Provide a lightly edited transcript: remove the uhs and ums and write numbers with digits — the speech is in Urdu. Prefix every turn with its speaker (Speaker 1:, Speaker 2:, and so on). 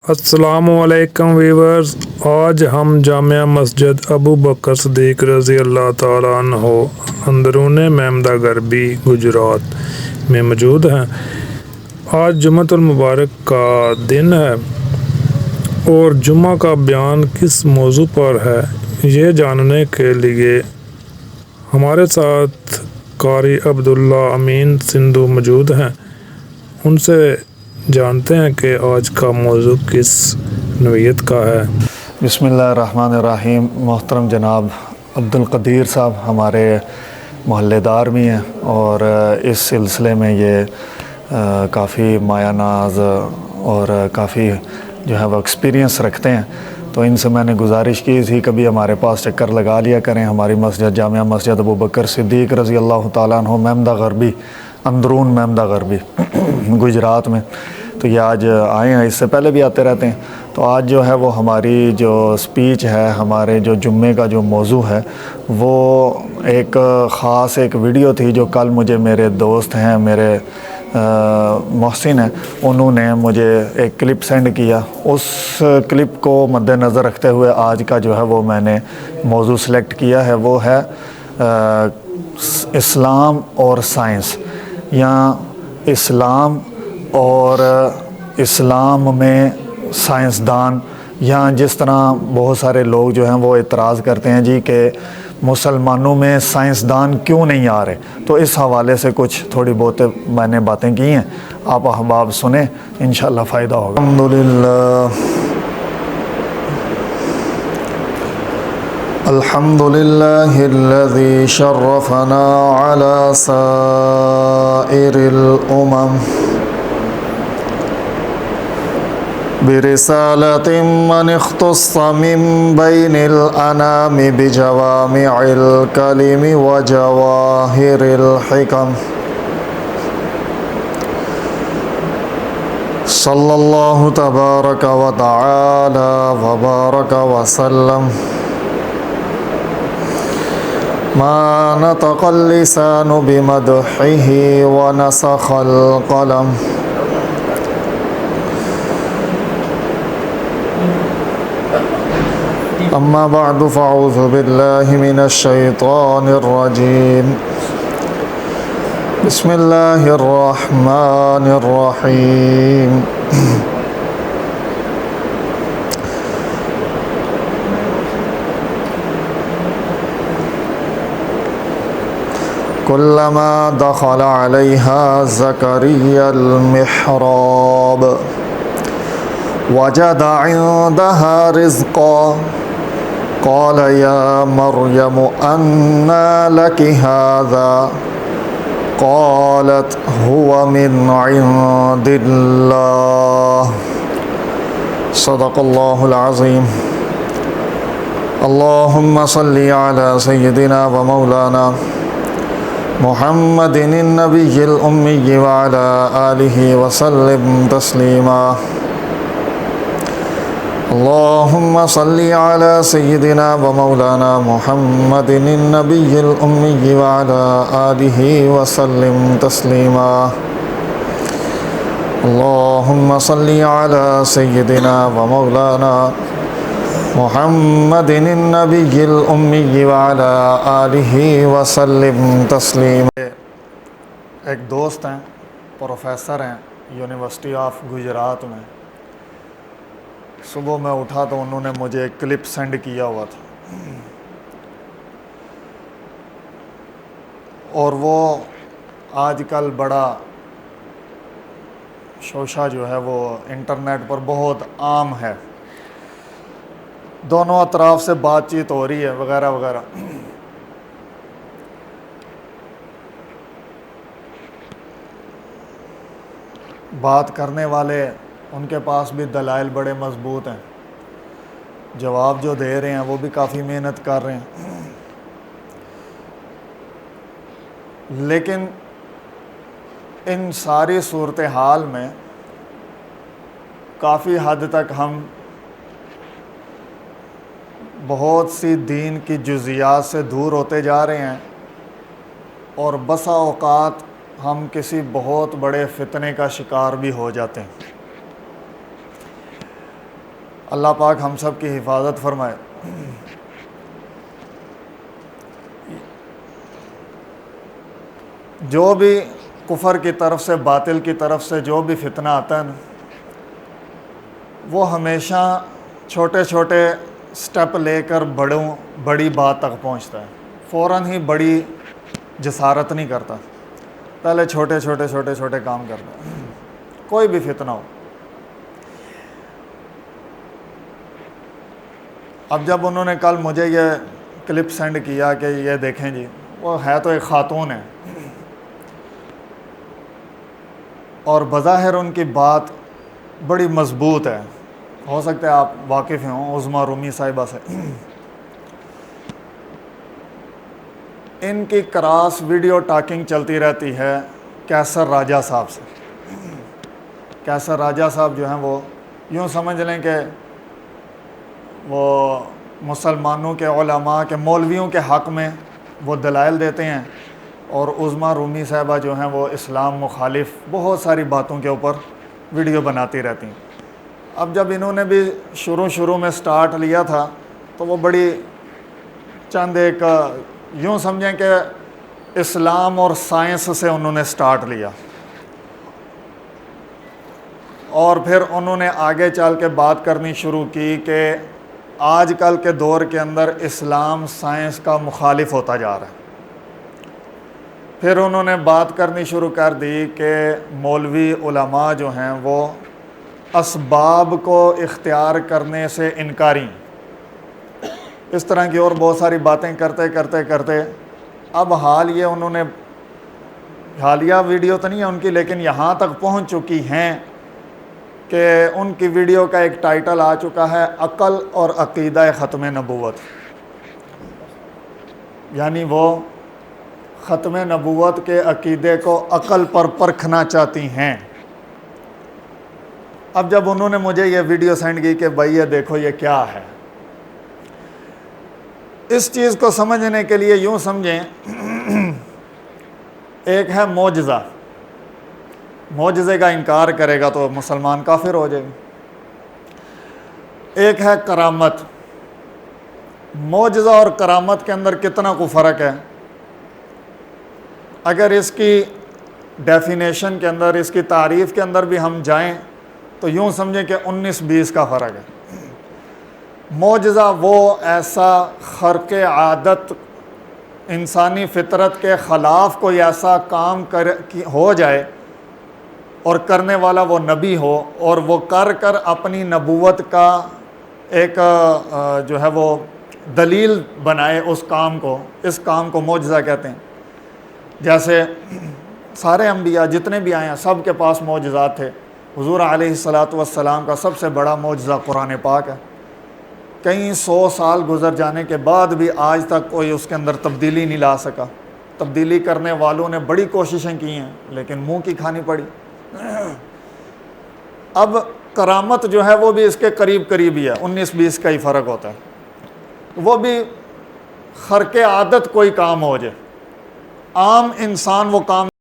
Speaker 1: السلام علیکم ویورز، آج ہم جامعہ مسجد ابو بکر صدیق رضی اللہ تعالیٰ عنہ اندرون محمدہ غربی گجرات میں موجود ہیں۔ آج جمعۃ المبارک کا دن ہے اور جمعہ کا بیان کس موضوع پر ہے، یہ جاننے کے لیے ہمارے ساتھ قاری عبداللہ امین سندھو موجود ہیں۔ ان سے جانتے ہیں کہ آج کا موضوع کس نوعیت کا ہے۔
Speaker 2: بسم اللہ الرحمن الرحیم۔ محترم جناب عبدالقدیر صاحب ہمارے محلے دار بھی ہیں اور اس سلسلے میں یہ کافی مایہ ناز اور کافی جو ہے وہ ایکسپیرینس رکھتے ہیں، تو ان سے میں نے گزارش کی تھی کبھی ہمارے پاس چکر لگا لیا کریں۔ ہماری مسجد جامعہ مسجد ابو بکر صدیق رضی اللہ تعالیٰ عنہ محمدہ غربی، اندرون محمدہ غربی گجرات میں، تو یہ آج آئے ہیں۔ اس سے پہلے بھی آتے رہتے ہیں۔ تو آج جو ہے وہ ہماری جو سپیچ ہے، ہمارے جو جمعے کا جو موضوع ہے، وہ ایک خاص ایک ویڈیو تھی جو کل مجھے میرے دوست ہیں، میرے محسن ہیں، انہوں نے مجھے ایک کلپ سینڈ کیا۔ اس کلپ کو مد نظر رکھتے ہوئے آج کا جو ہے وہ میں نے موضوع سلیکٹ کیا ہے، وہ ہے اسلام اور سائنس، یا اسلام اور اسلام میں سائنسدان، یا جس طرح بہت سارے لوگ جو ہیں وہ اعتراض کرتے ہیں جی کہ مسلمانوں میں سائنسدان کیوں نہیں آ رہے، تو اس حوالے سے کچھ تھوڑی بہت میں نے باتیں کی ہیں، آپ احباب سنیں، انشاءاللہ فائدہ ہوگا۔ الحمدللہ الذی شرفنا علی سائر الامم برسالة من اختص من بين الأنام بجوامع الكلم وجواهر الحكم، صلى الله تبارك وتعالى وبارك وسلم، ما نطق اللسان بمدحه ونسخ القلم، أما بعد فأعوذ بالله من الشيطان الرجيم، بسم الله الرحمن الرحيم، كلما دخل عليها زكريا المحراب وجد عندها رزقا قال يا مريم أنى لك هذا قالت هو من عند الله، صدق الله العظيم۔ اللهم صل على سيدنا ومولانا محمد النبي الأمي وعلى آله وسلم تسليما۔ اللهم صل على سيدنا ومولانا محمد النبي الأمي وعلى آله وسلم تسليما۔ اللهم صل على سيدنا ومولانا محمد النبي الأمي وعلى آله وسلم تسليما۔ ایک دوست ہیں، پروفیسر ہیں یونیورسٹی آف گجرات میں، صبح میں اٹھا تو انہوں نے مجھے ایک کلپ سینڈ کیا ہوا تھا، اور وہ آج کل بڑا شوشہ جو ہے وہ انٹرنیٹ پر بہت عام ہے، دونوں اطراف سے بات چیت ہو رہی ہے وغیرہ وغیرہ۔ بات کرنے والے ان کے پاس بھی دلائل بڑے مضبوط ہیں، جواب جو دے رہے ہیں وہ بھی کافی محنت کر رہے ہیں، لیکن ان ساری صورتحال میں کافی حد تک ہم بہت سی دین کی جزیات سے دور ہوتے جا رہے ہیں، اور بسا اوقات ہم کسی بہت بڑے فتنے کا شکار بھی ہو جاتے ہیں۔ اللہ پاک ہم سب کی حفاظت فرمائے۔ جو بھی کفر کی طرف سے، باطل کی طرف سے جو بھی فتنہ آتا ہے نا، وہ ہمیشہ چھوٹے چھوٹے سٹیپ لے کر بڑی بات تک پہنچتا ہے، فوراً ہی بڑی جسارت نہیں کرتا، پہلے چھوٹے چھوٹے کام کرتا ہے، کوئی بھی فتنہ ہو۔ اب جب انہوں نے کل مجھے یہ کلپ سینڈ کیا کہ یہ دیکھیں جی، وہ ہے تو ایک خاتون ہے، اور بظاہر ان کی بات بڑی مضبوط ہے، ہو سکتا ہے آپ واقف ہوں عظمیٰ رومی صاحبہ سے۔ ان کی کراس ویڈیو ٹاکنگ چلتی رہتی ہے کیسر راجہ صاحب سے۔ کیسر راجہ صاحب جو ہیں وہ یوں سمجھ لیں کہ وہ مسلمانوں کے علماء کے مولویوں کے حق میں وہ دلائل دیتے ہیں، اور عظمیٰ رومی صاحبہ جو ہیں وہ اسلام مخالف بہت ساری باتوں کے اوپر ویڈیو بناتی رہتی ہیں۔ اب جب انہوں نے بھی شروع میں سٹارٹ لیا تھا تو وہ بڑی چند ایک یوں سمجھیں کہ اسلام اور سائنس سے انہوں نے سٹارٹ لیا، اور پھر انہوں نے آگے چل کے بات کرنی شروع کی کہ آج کل کے دور کے اندر اسلام سائنس کا مخالف ہوتا جا رہا ہے۔ پھر انہوں نے بات کرنی شروع کر دی کہ مولوی علماء جو ہیں وہ اسباب کو اختیار کرنے سے انکاری، اس طرح کی اور بہت ساری باتیں کرتے اب حالیہ ویڈیو تو نہیں ہے ان کی، لیکن یہاں تک پہنچ چکی ہیں کہ ان کی ویڈیو کا ایک ٹائٹل آ چکا ہے عقل اور عقیدہ ختم نبوت، یعنی وہ ختم نبوت کے عقیدے کو عقل پر پرکھنا چاہتی ہیں۔ اب جب انہوں نے مجھے یہ ویڈیو سینڈ کی کہ بھائی یہ دیکھو یہ کیا ہے، اس چیز کو سمجھنے کے لیے یوں سمجھیں، ایک ہے معجزہ، معجزے کا انکار کرے گا تو مسلمان کافر ہو جائے گا۔ ایک ہے کرامت، معجزہ اور کرامت کے اندر کتنا کو فرق ہے؟ اگر اس کی ڈیفینیشن کے اندر، اس کی تعریف کے اندر بھی ہم جائیں تو یوں سمجھیں کہ 19-20 کا فرق ہے۔ معجزہ وہ ایسا خرق عادت، انسانی فطرت کے خلاف کوئی ایسا کام ہو جائے اور کرنے والا وہ نبی ہو، اور وہ کر اپنی نبوت کا ایک جو ہے وہ دلیل بنائے اس کام کو، اس کام کو معجزہ کہتے ہیں۔ جیسے سارے انبیاء جتنے بھی آئے ہیں سب کے پاس معجزات تھے۔ حضور علیہ الصلاۃ کا سب سے بڑا معجزہ قرآن پاک ہے، کئی 100 سال گزر جانے کے بعد بھی آج تک کوئی اس کے اندر تبدیلی نہیں لا سکا۔ تبدیلی کرنے والوں نے بڑی کوششیں کی ہیں لیکن منہ کی کھانی پڑی۔ اب کرامت جو ہے وہ بھی اس کے قریب ہی ہے، 19-20 کا ہی فرق ہوتا ہے۔ وہ بھی خرق عادت کوئی کام ہو جائے، عام انسان وہ کام